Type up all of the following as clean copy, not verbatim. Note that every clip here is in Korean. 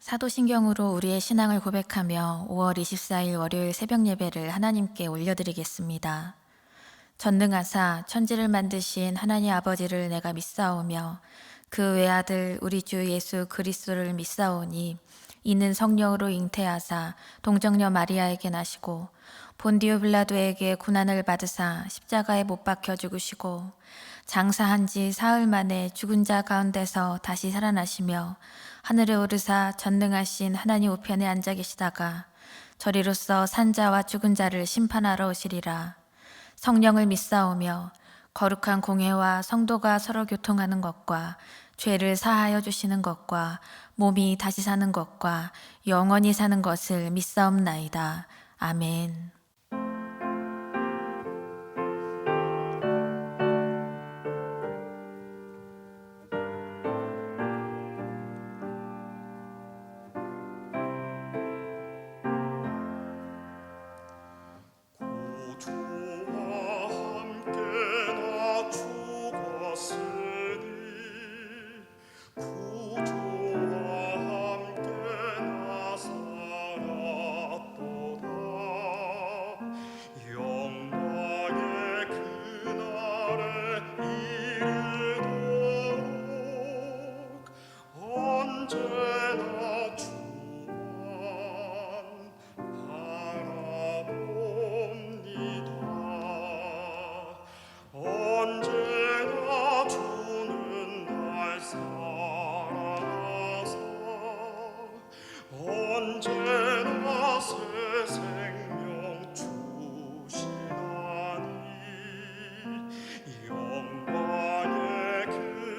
사도신경으로 우리의 신앙을 고백하며 5월 24일 월요일 새벽 예배를 하나님께 올려드리겠습니다. 전능하사 천지를 만드신 하나님 아버지를 내가 믿사오며 그 외아들 우리 주 예수 그리스도를 믿사오니 이는 성령으로 잉태하사 동정녀 마리아에게 나시고 본디오 빌라도에게 고난을 받으사 십자가에 못 박혀 죽으시고 장사한 지 사흘 만에 죽은 자 가운데서 다시 살아나시며 하늘에 오르사 전능하신 하나님 우편에 앉아 계시다가 저리로서 산자와 죽은 자를 심판하러 오시리라. 성령을 믿사오며 거룩한 공회와 성도가 서로 교통하는 것과 죄를 사하여 주시는 것과 몸이 다시 사는 것과 영원히 사는 것을 믿사옵나이다. 아멘. 언제나 새 생명 주시나니 영광의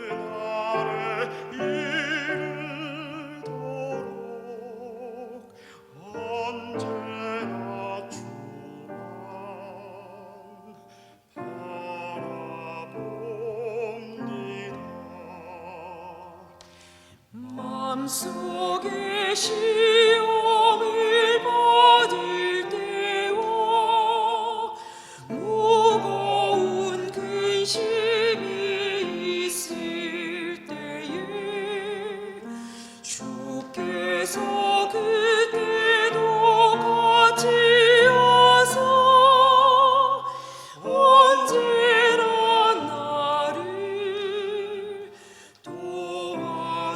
그날에 이르도록 언제나 주만 바라봅니다. 마음속에 시험을 받을 때와 무거운 근심이 있을 때에 주께서 그때도 같이 하사 언제나 나를 도와주시네.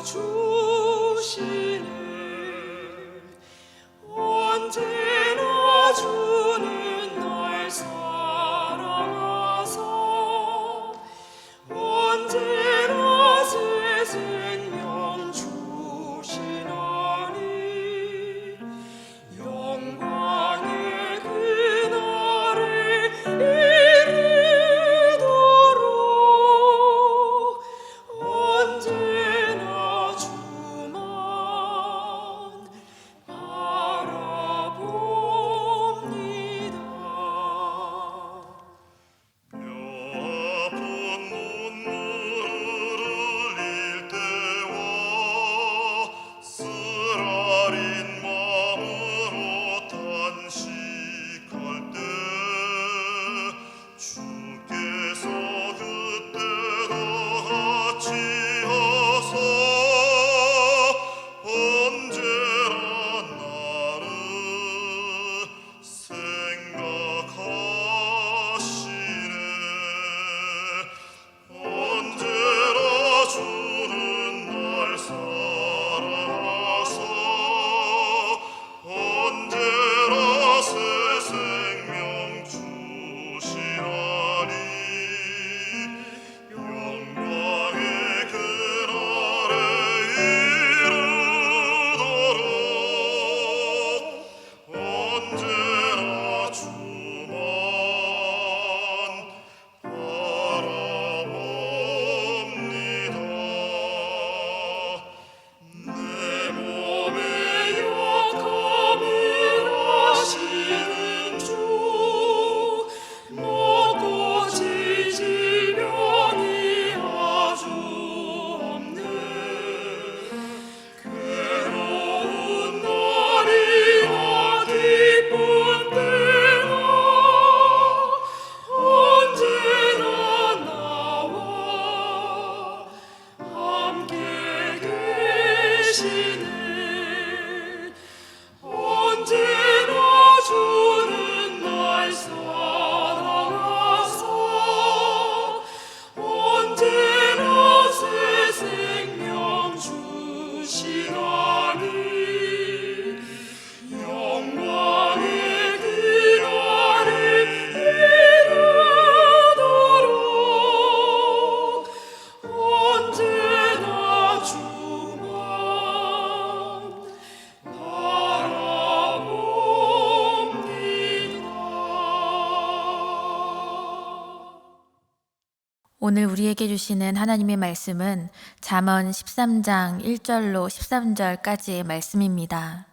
오늘 우리에게 주시는 하나님의 말씀은 잠언 13장 1절로 13절까지의 말씀입니다.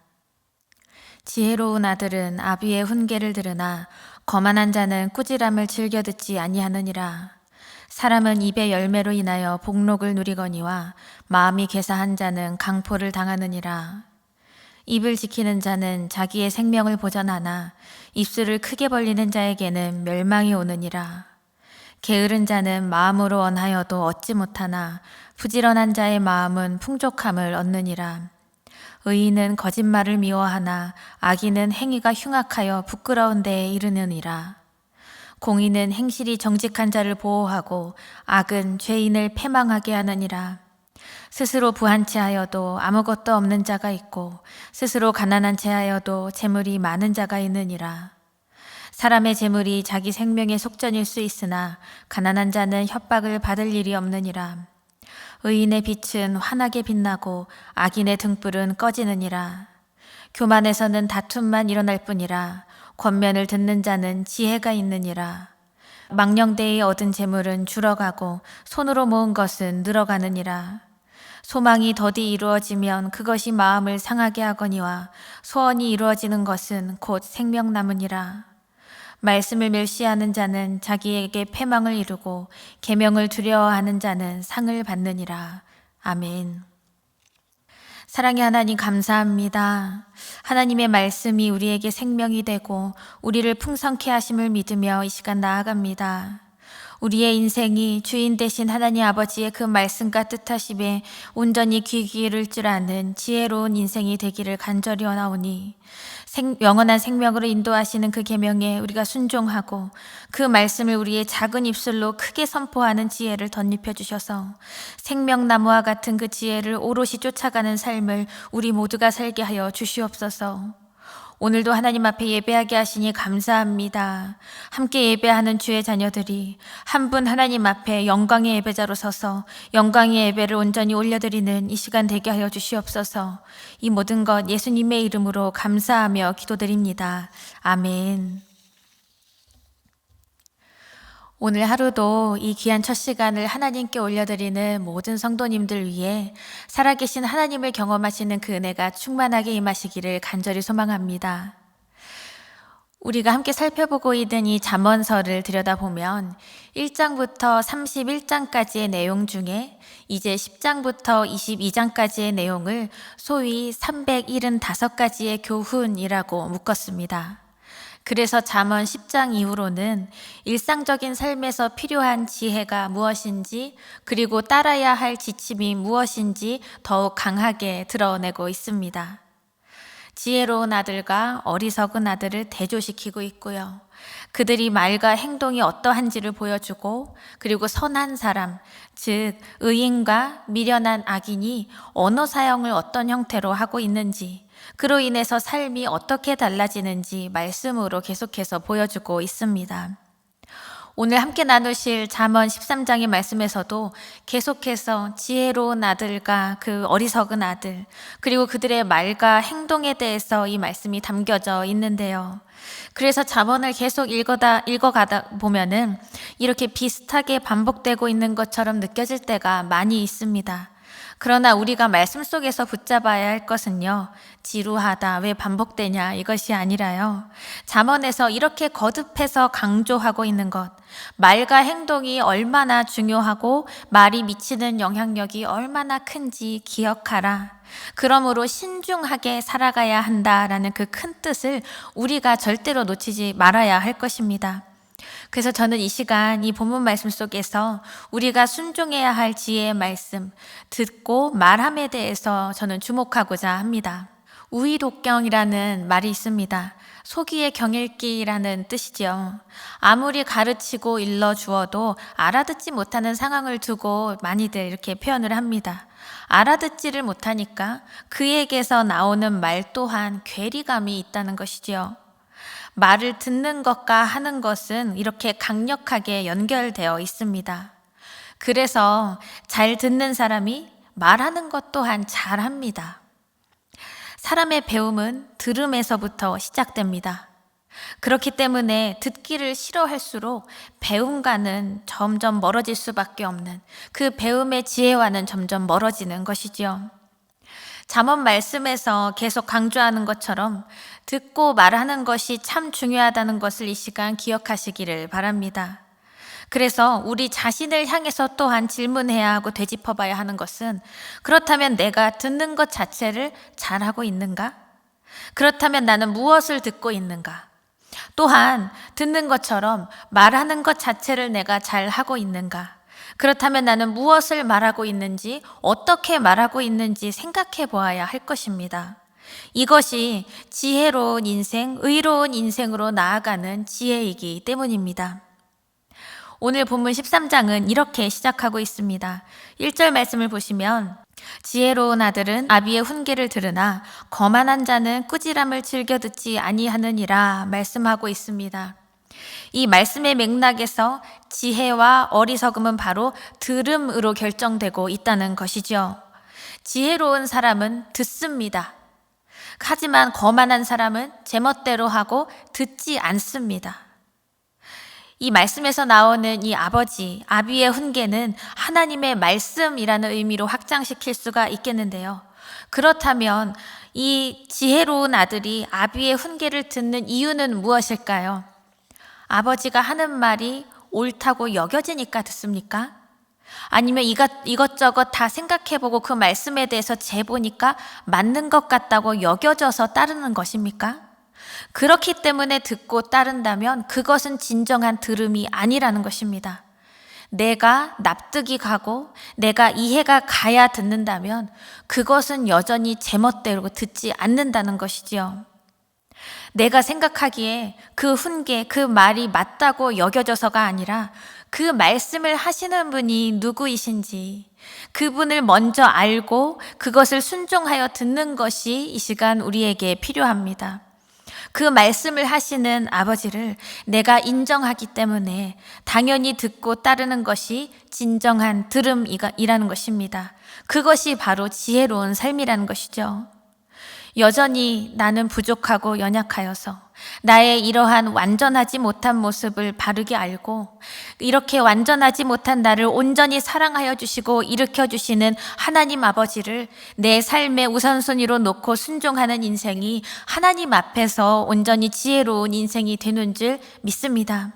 지혜로운 아들은 아비의 훈계를 들으나 거만한 자는 꾸지람을 즐겨 듣지 아니하느니라. 사람은 입의 열매로 인하여 복록을 누리거니와 마음이 개사한 자는 강포를 당하느니라. 입을 지키는 자는 자기의 생명을 보전하나 입술을 크게 벌리는 자에게는 멸망이 오느니라. 게으른 자는 마음으로 원하여도 얻지 못하나 부지런한 자의 마음은 풍족함을 얻느니라. 의인은 거짓말을 미워하나 악인은 행위가 흉악하여 부끄러운 데에 이르느니라. 공의는 행실이 정직한 자를 보호하고 악은 죄인을 패망하게 하느니라. 스스로 부한 채하여도 아무것도 없는 자가 있고 스스로 가난한 채하여도 재물이 많은 자가 있느니라. 사람의 재물이 자기 생명의 속전일 수 있으나 가난한 자는 협박을 받을 일이 없느니라. 의인의 빛은 환하게 빛나고 악인의 등불은 꺼지느니라. 교만에서는 다툼만 일어날 뿐이라. 권면을 듣는 자는 지혜가 있느니라. 망령되이 얻은 재물은 줄어가고 손으로 모은 것은 늘어가느니라. 소망이 더디 이루어지면 그것이 마음을 상하게 하거니와 소원이 이루어지는 것은 곧 생명나무니라. 말씀을 멸시하는 자는 자기에게 패망을 이루고 계명을 두려워하는 자는 상을 받느니라. 아멘. 사랑의 하나님 감사합니다. 하나님의 말씀이 우리에게 생명이 되고 우리를 풍성케 하심을 믿으며 이 시간 나아갑니다. 우리의 인생이 주인 되신 하나님 아버지의 그 말씀과 뜻하심에 온전히 귀 기울일 줄 아는 지혜로운 인생이 되기를 간절히 원하오니 영원한 생명으로 인도하시는 그 계명에 우리가 순종하고 그 말씀을 우리의 작은 입술로 크게 선포하는 지혜를 덧입혀 주셔서 생명나무와 같은 그 지혜를 오롯이 쫓아가는 삶을 우리 모두가 살게 하여 주시옵소서. 오늘도 하나님 앞에 예배하게 하시니 감사합니다. 함께 예배하는 주의 자녀들이 한 분 하나님 앞에 영광의 예배자로 서서 영광의 예배를 온전히 올려드리는 이 시간 되게 하여 주시옵소서. 이 모든 것 예수님의 이름으로 감사하며 기도드립니다. 아멘. 오늘 하루도 이 귀한 첫 시간을 하나님께 올려드리는 모든 성도님들 위해 살아계신 하나님을 경험하시는 그 은혜가 충만하게 임하시기를 간절히 소망합니다. 우리가 함께 살펴보고 있는 이 잠언서를 들여다보면 1장부터 31장까지의 내용 중에 이제 10장부터 22장까지의 내용을 소위 375가지의 교훈이라고 묶었습니다. 그래서 잠언 10장 이후로는 일상적인 삶에서 필요한 지혜가 무엇인지 그리고 따라야 할 지침이 무엇인지 더욱 강하게 드러내고 있습니다. 지혜로운 아들과 어리석은 아들을 대조시키고 있고요. 그들이 말과 행동이 어떠한지를 보여주고 그리고 선한 사람, 즉 의인과 미련한 악인이 언어 사용을 어떤 형태로 하고 있는지 그로 인해서 삶이 어떻게 달라지는지 말씀으로 계속해서 보여주고 있습니다. 오늘 함께 나누실 잠언 13장의 말씀에서도 계속해서 지혜로운 아들과 그 어리석은 아들 그리고 그들의 말과 행동에 대해서 이 말씀이 담겨져 있는데요. 그래서 잠언을 계속 읽어가다 보면은 이렇게 비슷하게 반복되고 있는 것처럼 느껴질 때가 많이 있습니다. 그러나 우리가 말씀 속에서 붙잡아야 할 것은요, 지루하다, 왜 반복되냐 이것이 아니라요. 잠언에서 이렇게 거듭해서 강조하고 있는 것, 말과 행동이 얼마나 중요하고 말이 미치는 영향력이 얼마나 큰지 기억하라. 그러므로 신중하게 살아가야 한다라는 그 큰 뜻을 우리가 절대로 놓치지 말아야 할 것입니다. 그래서 저는 이 시간 이 본문 말씀 속에서 우리가 순종해야 할 지혜의 말씀, 듣고 말함에 대해서 저는 주목하고자 합니다. 우의독경이라는 말이 있습니다. 소기의 경읽기라는 뜻이죠. 아무리 가르치고 일러주어도 알아듣지 못하는 상황을 두고 많이들 이렇게 표현을 합니다. 알아듣지를 못하니까 그에게서 나오는 말 또한 괴리감이 있다는 것이지요. 말을 듣는 것과 하는 것은 이렇게 강력하게 연결되어 있습니다. 그래서 잘 듣는 사람이 말하는 것 또한 잘합니다. 사람의 배움은 들음에서부터 시작됩니다. 그렇기 때문에 듣기를 싫어할수록 배움과는 점점 멀어질 수밖에 없는, 그 배움의 지혜와는 점점 멀어지는 것이지요. 잠언 말씀에서 계속 강조하는 것처럼 듣고 말하는 것이 참 중요하다는 것을 이 시간 기억하시기를 바랍니다. 그래서 우리 자신을 향해서 또한 질문해야 하고 되짚어봐야 하는 것은, 그렇다면 내가 듣는 것 자체를 잘하고 있는가? 그렇다면 나는 무엇을 듣고 있는가? 또한 듣는 것처럼 말하는 것 자체를 내가 잘하고 있는가? 그렇다면 나는 무엇을 말하고 있는지, 어떻게 말하고 있는지 생각해 보아야 할 것입니다. 이것이 지혜로운 인생, 의로운 인생으로 나아가는 지혜이기 때문입니다. 오늘 본문 13장은 이렇게 시작하고 있습니다. 1절 말씀을 보시면, 지혜로운 아들은 아비의 훈계를 들으나 거만한 자는 꾸지람을 즐겨 듣지 아니하느니라 말씀하고 있습니다. 이 말씀의 맥락에서 지혜와 어리석음은 바로 들음으로 결정되고 있다는 것이죠. 지혜로운 사람은 듣습니다. 하지만 거만한 사람은 제멋대로 하고 듣지 않습니다. 이 말씀에서 나오는 이 아비의 훈계는 하나님의 말씀이라는 의미로 확장시킬 수가 있겠는데요. 그렇다면 이 지혜로운 아들이 아비의 훈계를 듣는 이유는 무엇일까요? 아버지가 하는 말이 옳다고 여겨지니까 듣습니까? 아니면 이것저것 다 생각해보고 그 말씀에 대해서 재보니까 맞는 것 같다고 여겨져서 따르는 것입니까? 그렇기 때문에 듣고 따른다면 그것은 진정한 들음이 아니라는 것입니다. 내가 납득이 가고 내가 이해가 가야 듣는다면 그것은 여전히 제멋대로 듣지 않는다는 것이지요. 내가 생각하기에 그 훈계, 그 말이 맞다고 여겨져서가 아니라 그 말씀을 하시는 분이 누구이신지 그분을 먼저 알고 그것을 순종하여 듣는 것이 이 시간 우리에게 필요합니다. 그 말씀을 하시는 아버지를 내가 인정하기 때문에 당연히 듣고 따르는 것이 진정한 들음이라는 것입니다. 그것이 바로 지혜로운 삶이라는 것이죠. 여전히 나는 부족하고 연약하여서 나의 이러한 완전하지 못한 모습을 바르게 알고 이렇게 완전하지 못한 나를 온전히 사랑하여 주시고 일으켜 주시는 하나님 아버지를 내 삶의 우선순위로 놓고 순종하는 인생이 하나님 앞에서 온전히 지혜로운 인생이 되는 줄 믿습니다.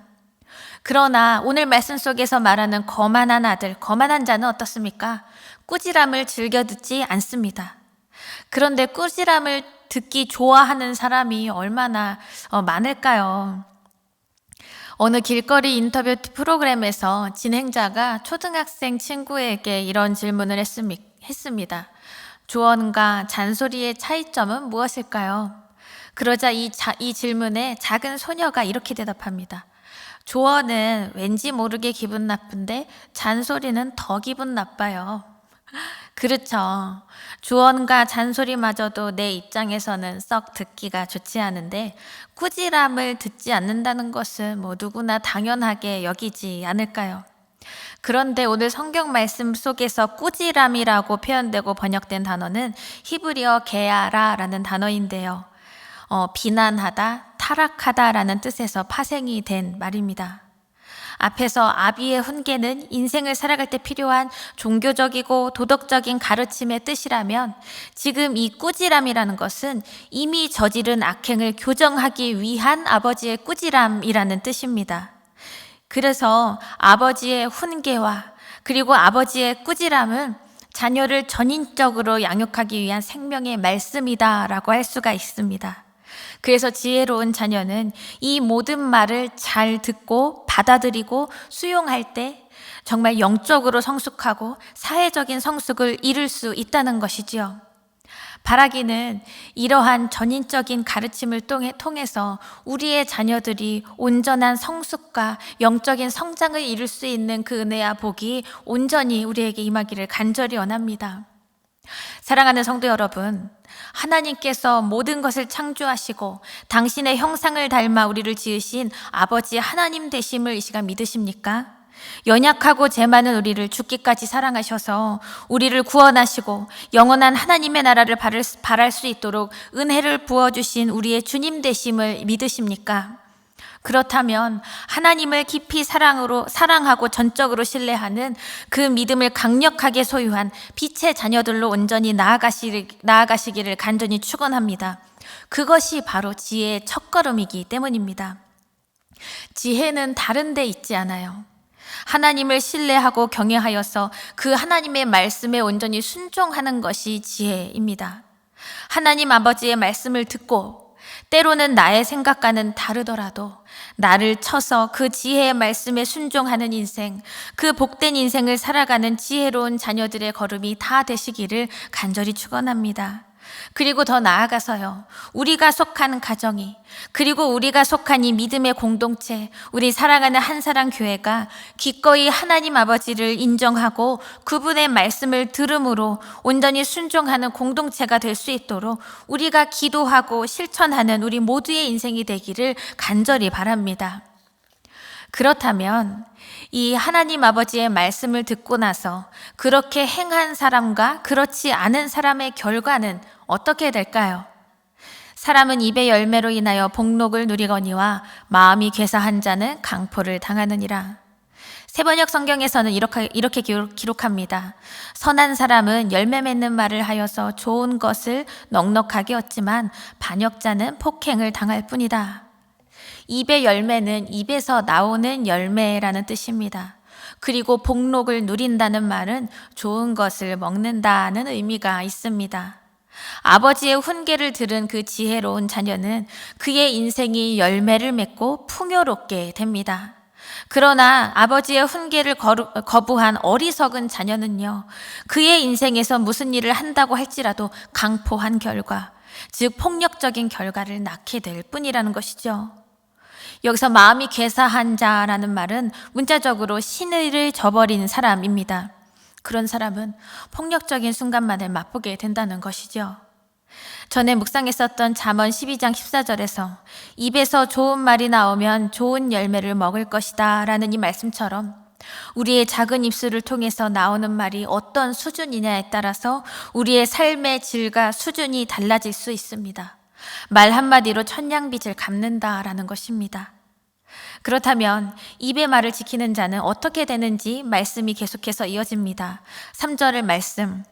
그러나 오늘 말씀 속에서 말하는 거만한 아들, 거만한 자는 어떻습니까? 꾸지람을 즐겨 듣지 않습니다. 그런데 꾸지람을 듣기 좋아하는 사람이 얼마나 많을까요? 어느 길거리 인터뷰 프로그램에서 진행자가 초등학생 친구에게 이런 질문을 했습니다. 조언과 잔소리의 차이점은 무엇일까요? 그러자 이 질문에 작은 소녀가 이렇게 대답합니다. 조언은 왠지 모르게 기분 나쁜데 잔소리는 더 기분 나빠요. 그렇죠. 조언과 잔소리마저도 내 입장에서는 썩 듣기가 좋지 않은데 꾸지람을 듣지 않는다는 것은 누구나 당연하게 여기지 않을까요? 그런데 오늘 성경 말씀 속에서 꾸지람이라고 표현되고 번역된 단어는 히브리어 게아라라는 단어인데요. 비난하다, 타락하다라는 뜻에서 파생이 된 말입니다. 앞에서 아비의 훈계는 인생을 살아갈 때 필요한 종교적이고 도덕적인 가르침의 뜻이라면 지금 이 꾸지람이라는 것은 이미 저지른 악행을 교정하기 위한 아버지의 꾸지람이라는 뜻입니다. 그래서 아버지의 훈계와 그리고 아버지의 꾸지람은 자녀를 전인적으로 양육하기 위한 생명의 말씀이다라고 할 수가 있습니다. 그래서 지혜로운 자녀는 이 모든 말을 잘 듣고 받아들이고 수용할 때 정말 영적으로 성숙하고 사회적인 성숙을 이룰 수 있다는 것이지요. 바라기는 이러한 전인적인 가르침을 통해서 우리의 자녀들이 온전한 성숙과 영적인 성장을 이룰 수 있는 그 은혜와 복이 온전히 우리에게 임하기를 간절히 원합니다. 사랑하는 성도 여러분, 하나님께서 모든 것을 창조하시고 당신의 형상을 닮아 우리를 지으신 아버지 하나님 되심을 이 시간 믿으십니까? 연약하고 죄 많은 우리를 죽기까지 사랑하셔서 우리를 구원하시고 영원한 하나님의 나라를 바랄 수 있도록 은혜를 부어주신 우리의 주님 되심을 믿으십니까? 그렇다면 하나님을 깊이 사랑하고 전적으로 신뢰하는 그 믿음을 강력하게 소유한 빛의 자녀들로 온전히 나아가시기를 간절히 축원합니다. 그것이 바로 지혜의 첫걸음이기 때문입니다. 지혜는 다른 데 있지 않아요. 하나님을 신뢰하고 경외하여서 그 하나님의 말씀에 온전히 순종하는 것이 지혜입니다. 하나님 아버지의 말씀을 듣고 때로는 나의 생각과는 다르더라도 나를 쳐서 그 지혜의 말씀에 순종하는 인생, 그 복된 인생을 살아가는 지혜로운 자녀들의 걸음이 다 되시기를 간절히 축원합니다. 그리고 더 나아가서요, 우리가 속한 가정이, 그리고 우리가 속한 이 믿음의 공동체, 우리 사랑하는 한사랑 교회가 기꺼이 하나님 아버지를 인정하고 그분의 말씀을 들음으로 온전히 순종하는 공동체가 될 수 있도록 우리가 기도하고 실천하는 우리 모두의 인생이 되기를 간절히 바랍니다. 그렇다면 이 하나님 아버지의 말씀을 듣고 나서 그렇게 행한 사람과 그렇지 않은 사람의 결과는 어떻게 될까요? 사람은 입의 열매로 인하여 복록을 누리거니와 마음이 괴사한 자는 강포를 당하느니라. 세번역 성경에서는 이렇게 기록합니다. 선한 사람은 열매 맺는 말을 하여서 좋은 것을 넉넉하게 얻지만 반역자는 폭행을 당할 뿐이다. 입의 열매는 입에서 나오는 열매라는 뜻입니다. 그리고 복록을 누린다는 말은 좋은 것을 먹는다는 의미가 있습니다. 아버지의 훈계를 들은 그 지혜로운 자녀는 그의 인생이 열매를 맺고 풍요롭게 됩니다. 그러나 아버지의 훈계를 거부한 어리석은 자녀는요, 그의 인생에서 무슨 일을 한다고 할지라도 강포한 결과, 즉 폭력적인 결과를 낳게 될 뿐이라는 것이죠. 여기서 마음이 괴사한 자라는 말은 문자적으로 신의를 저버린 사람입니다. 그런 사람은 폭력적인 순간만을 맛보게 된다는 것이죠. 전에 묵상했었던 잠언 12장 14절에서 입에서 좋은 말이 나오면 좋은 열매를 먹을 것이다 라는 이 말씀처럼 우리의 작은 입술을 통해서 나오는 말이 어떤 수준이냐에 따라서 우리의 삶의 질과 수준이 달라질 수 있습니다. 말 한마디로 천냥빚을 갚는다라는 것입니다. 그렇다면 입의 말을 지키는 자는 어떻게 되는지 말씀이 계속해서 이어집니다. 3절의 말씀,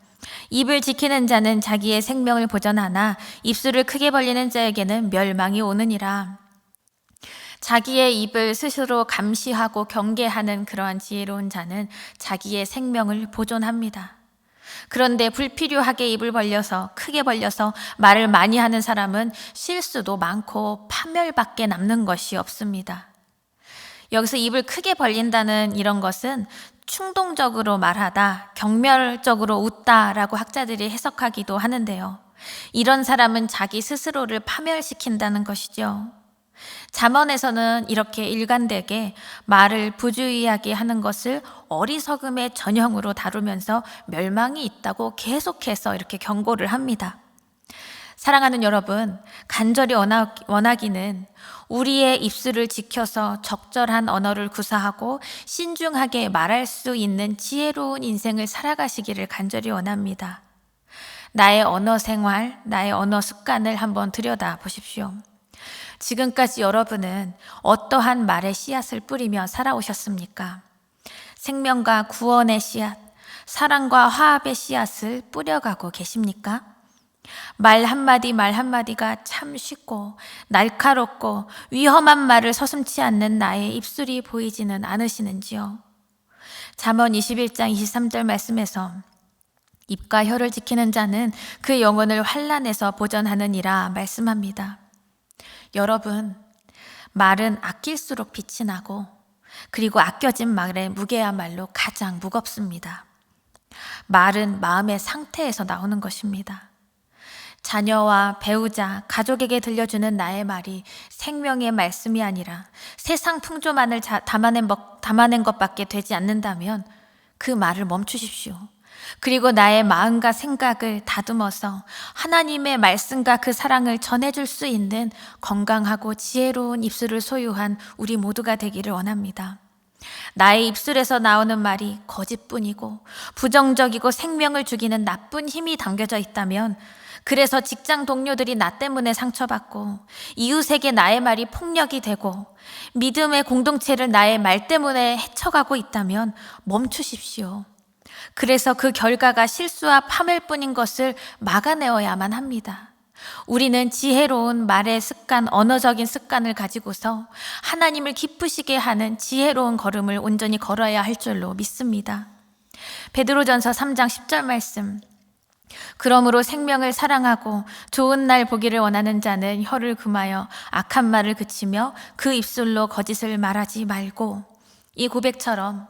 입을 지키는 자는 자기의 생명을 보전하나 입술을 크게 벌리는 자에게는 멸망이 오느니라. 자기의 입을 스스로 감시하고 경계하는 그러한 지혜로운 자는 자기의 생명을 보존합니다. 그런데 불필요하게 입을 벌려서 크게 벌려서 말을 많이 하는 사람은 실수도 많고 파멸밖에 남는 것이 없습니다. 여기서 입을 크게 벌린다는 이런 것은 충동적으로 말하다, 경멸적으로 웃다라고 학자들이 해석하기도 하는데요. 이런 사람은 자기 스스로를 파멸시킨다는 것이죠. 잠언에서는 이렇게 일관되게 말을 부주의하게 하는 것을 어리석음의 전형으로 다루면서 멸망이 있다고 계속해서 이렇게 경고를 합니다. 사랑하는 여러분, 간절히 원하기는 우리의 입술을 지켜서 적절한 언어를 구사하고 신중하게 말할 수 있는 지혜로운 인생을 살아가시기를 간절히 원합니다. 나의 언어 생활, 나의 언어 습관을 한번 들여다 보십시오. 지금까지 여러분은 어떠한 말의 씨앗을 뿌리며 살아오셨습니까? 생명과 구원의 씨앗, 사랑과 화합의 씨앗을 뿌려가고 계십니까? 말 한마디가 참 쉽고 날카롭고 위험한 말을 서슴지 않는 나의 입술이 보이지는 않으시는지요? 잠언 21장 23절 말씀에서 입과 혀를 지키는 자는 그 영혼을 환난에서 보전하느니라 말씀합니다. 여러분, 말은 아낄수록 빛이 나고 그리고 아껴진 말의 무게야말로 가장 무겁습니다. 말은 마음의 상태에서 나오는 것입니다. 자녀와 배우자, 가족에게 들려주는 나의 말이 생명의 말씀이 아니라 세상 풍조만을 담아낸 것밖에 되지 않는다면 그 말을 멈추십시오. 그리고 나의 마음과 생각을 다듬어서 하나님의 말씀과 그 사랑을 전해줄 수 있는 건강하고 지혜로운 입술을 소유한 우리 모두가 되기를 원합니다. 나의 입술에서 나오는 말이 거짓뿐이고 부정적이고 생명을 죽이는 나쁜 힘이 담겨져 있다면, 그래서 직장 동료들이 나 때문에 상처받고 이웃에게 나의 말이 폭력이 되고 믿음의 공동체를 나의 말 때문에 헤쳐가고 있다면 멈추십시오. 그래서 그 결과가 실수와 파멸뿐인 것을 막아내어야만 합니다. 우리는 지혜로운 말의 습관, 언어적인 습관을 가지고서 하나님을 기쁘시게 하는 지혜로운 걸음을 온전히 걸어야 할 줄로 믿습니다. 베드로전서 3장 10절 말씀, 그러므로 생명을 사랑하고 좋은 날 보기를 원하는 자는 혀를 금하여 악한 말을 그치며 그 입술로 거짓을 말하지 말고. 이 고백처럼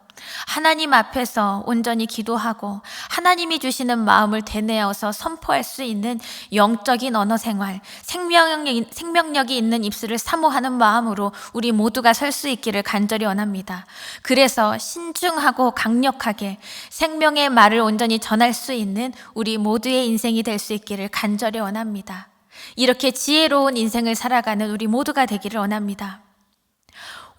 하나님 앞에서 온전히 기도하고 하나님이 주시는 마음을 되뇌어서 선포할 수 있는 영적인 언어 생활, 생명력이 있는 입술을 사모하는 마음으로 우리 모두가 설 수 있기를 간절히 원합니다. 그래서 신중하고 강력하게 생명의 말을 온전히 전할 수 있는 우리 모두의 인생이 될 수 있기를 간절히 원합니다. 이렇게 지혜로운 인생을 살아가는 우리 모두가 되기를 원합니다.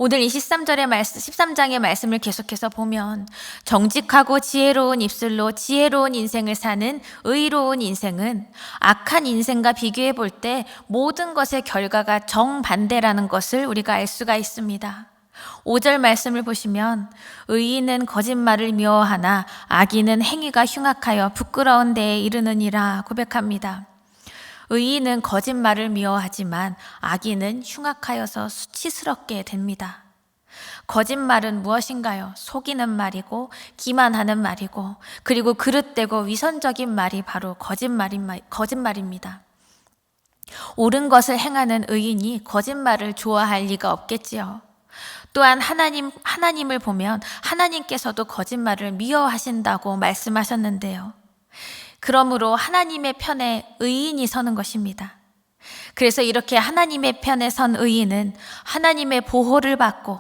오늘 이 13장의 말씀을 계속해서 보면 정직하고 지혜로운 입술로 지혜로운 인생을 사는 의로운 인생은 악한 인생과 비교해 볼 때 모든 것의 결과가 정반대라는 것을 우리가 알 수가 있습니다. 5절 말씀을 보시면 의인은 거짓말을 미워하나 악인은 행위가 흉악하여 부끄러운 데에 이르느니라 고백합니다. 의인은 거짓말을 미워하지만 악인은 흉악하여서 수치스럽게 됩니다. 거짓말은 무엇인가요? 속이는 말이고 기만하는 말이고, 그리고 그릇되고 위선적인 말이 바로 거짓말입니다. 옳은 것을 행하는 의인이 거짓말을 좋아할 리가 없겠지요. 또한 하나님을 보면 하나님께서도 거짓말을 미워하신다고 말씀하셨는데요. 그러므로 하나님의 편에 의인이 서는 것입니다. 그래서 이렇게 하나님의 편에 선 의인은 하나님의 보호를 받고,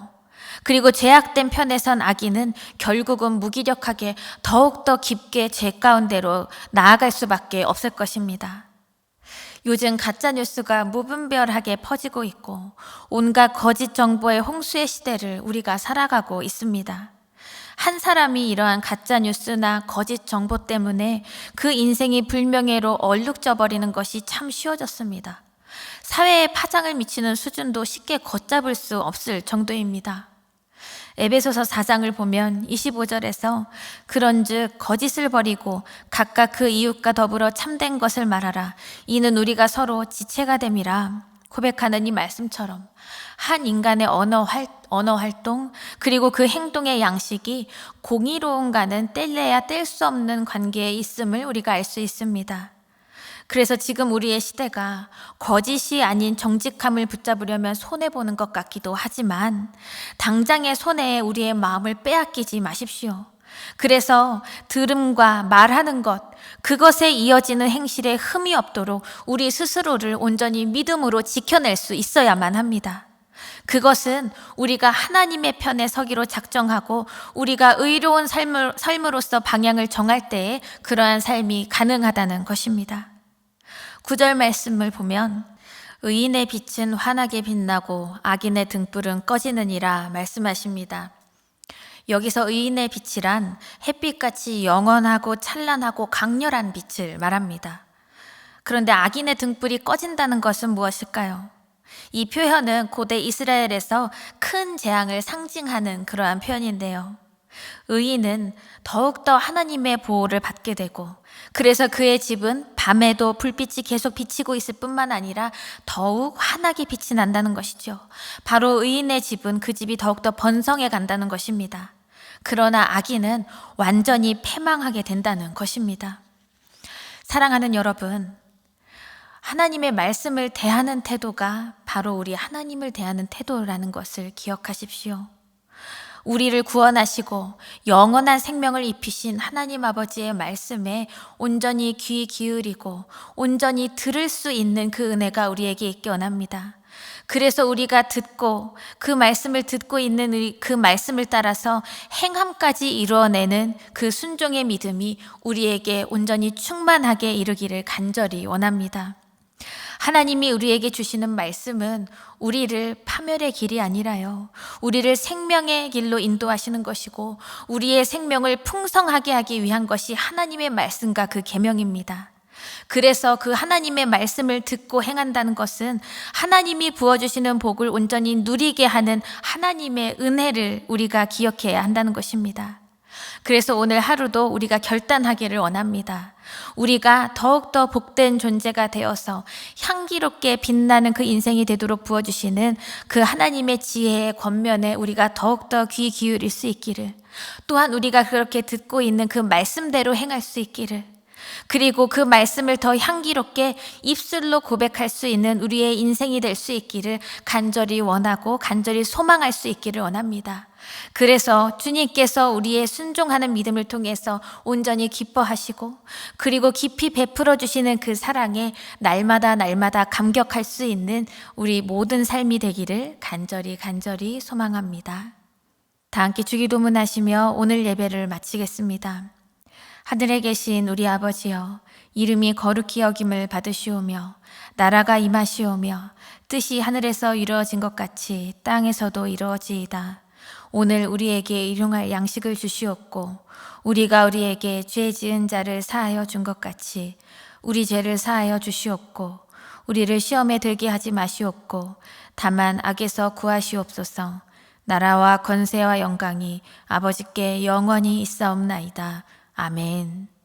그리고 죄악된 편에 선 악인은 결국은 무기력하게 더욱더 깊게 죄 가운데로 나아갈 수밖에 없을 것입니다. 요즘 가짜뉴스가 무분별하게 퍼지고 있고 온갖 거짓 정보의 홍수의 시대를 우리가 살아가고 있습니다. 한 사람이 이러한 가짜뉴스나 거짓 정보 때문에 그 인생이 불명예로 얼룩져 버리는 것이 참 쉬워졌습니다. 사회에 파장을 미치는 수준도 쉽게 걷잡을 수 없을 정도입니다. 에베소서 4장을 보면 25절에서 그런즉 거짓을 버리고 각각 그 이웃과 더불어 참된 것을 말하라. 이는 우리가 서로 지체가 됨이라 고백하는 이 말씀처럼 한 인간의 언어 활동, 그리고 그 행동의 양식이 공의로운가는 뗄래야 뗄 수 없는 관계에 있음을 우리가 알 수 있습니다. 그래서 지금 우리의 시대가 거짓이 아닌 정직함을 붙잡으려면 손해보는 것 같기도 하지만 당장의 손해에 우리의 마음을 빼앗기지 마십시오. 그래서 들음과 말하는 것, 그것에 이어지는 행실에 흠이 없도록 우리 스스로를 온전히 믿음으로 지켜낼 수 있어야만 합니다. 그것은 우리가 하나님의 편에 서기로 작정하고 우리가 의로운 삶으로서 방향을 정할 때에 그러한 삶이 가능하다는 것입니다. 9절 말씀을 보면 의인의 빛은 환하게 빛나고 악인의 등불은 꺼지느니라 말씀하십니다. 여기서 의인의 빛이란 햇빛같이 영원하고 찬란하고 강렬한 빛을 말합니다. 그런데 악인의 등불이 꺼진다는 것은 무엇일까요? 이 표현은 고대 이스라엘에서 큰 재앙을 상징하는 그러한 표현인데요. 의인은 더욱더 하나님의 보호를 받게 되고, 그래서 그의 집은 밤에도 불빛이 계속 비치고 있을 뿐만 아니라 더욱 환하게 빛이 난다는 것이죠. 바로 의인의 집은 그 집이 더욱더 번성해 간다는 것입니다. 그러나 악인은 완전히 패망하게 된다는 것입니다. 사랑하는 여러분, 하나님의 말씀을 대하는 태도가 바로 우리 하나님을 대하는 태도라는 것을 기억하십시오. 우리를 구원하시고 영원한 생명을 입히신 하나님 아버지의 말씀에 온전히 귀 기울이고 온전히 들을 수 있는 그 은혜가 우리에게 있기 원합니다. 그래서 우리가 듣고 그 말씀을 듣고 있는 그 말씀을 따라서 행함까지 이루어내는 그 순종의 믿음이 우리에게 온전히 충만하게 이루기를 간절히 원합니다. 하나님이 우리에게 주시는 말씀은 우리를 파멸의 길이 아니라요, 우리를 생명의 길로 인도하시는 것이고 우리의 생명을 풍성하게 하기 위한 것이 하나님의 말씀과 그 계명입니다. 그래서 그 하나님의 말씀을 듣고 행한다는 것은 하나님이 부어주시는 복을 온전히 누리게 하는 하나님의 은혜를 우리가 기억해야 한다는 것입니다. 그래서 오늘 하루도 우리가 결단하기를 원합니다. 우리가 더욱더 복된 존재가 되어서 향기롭게 빛나는 그 인생이 되도록 부어주시는 그 하나님의 지혜의 권면에 우리가 더욱더 귀 기울일 수 있기를, 또한 우리가 그렇게 듣고 있는 그 말씀대로 행할 수 있기를, 그리고 그 말씀을 더 향기롭게 입술로 고백할 수 있는 우리의 인생이 될 수 있기를 간절히 원하고 간절히 소망할 수 있기를 원합니다. 그래서 주님께서 우리의 순종하는 믿음을 통해서 온전히 기뻐하시고 그리고 깊이 베풀어 주시는 그 사랑에 날마다 감격할 수 있는 우리 모든 삶이 되기를 간절히 소망합니다. 다 함께 주기도문 하시며 오늘 예배를 마치겠습니다. 하늘에 계신 우리 아버지여, 이름이 거룩히 여김을 받으시오며 나라가 임하시오며 뜻이 하늘에서 이루어진 것 같이 땅에서도 이루어지이다. 오늘 우리에게 일용할 양식을 주시옵고 우리가 우리에게 죄 지은 자를 사하여 준 것 같이 우리 죄를 사하여 주시옵고 우리를 시험에 들게 하지 마시옵고 다만 악에서 구하시옵소서. 나라와 권세와 영광이 아버지께 영원히 있사옵나이다. 아멘.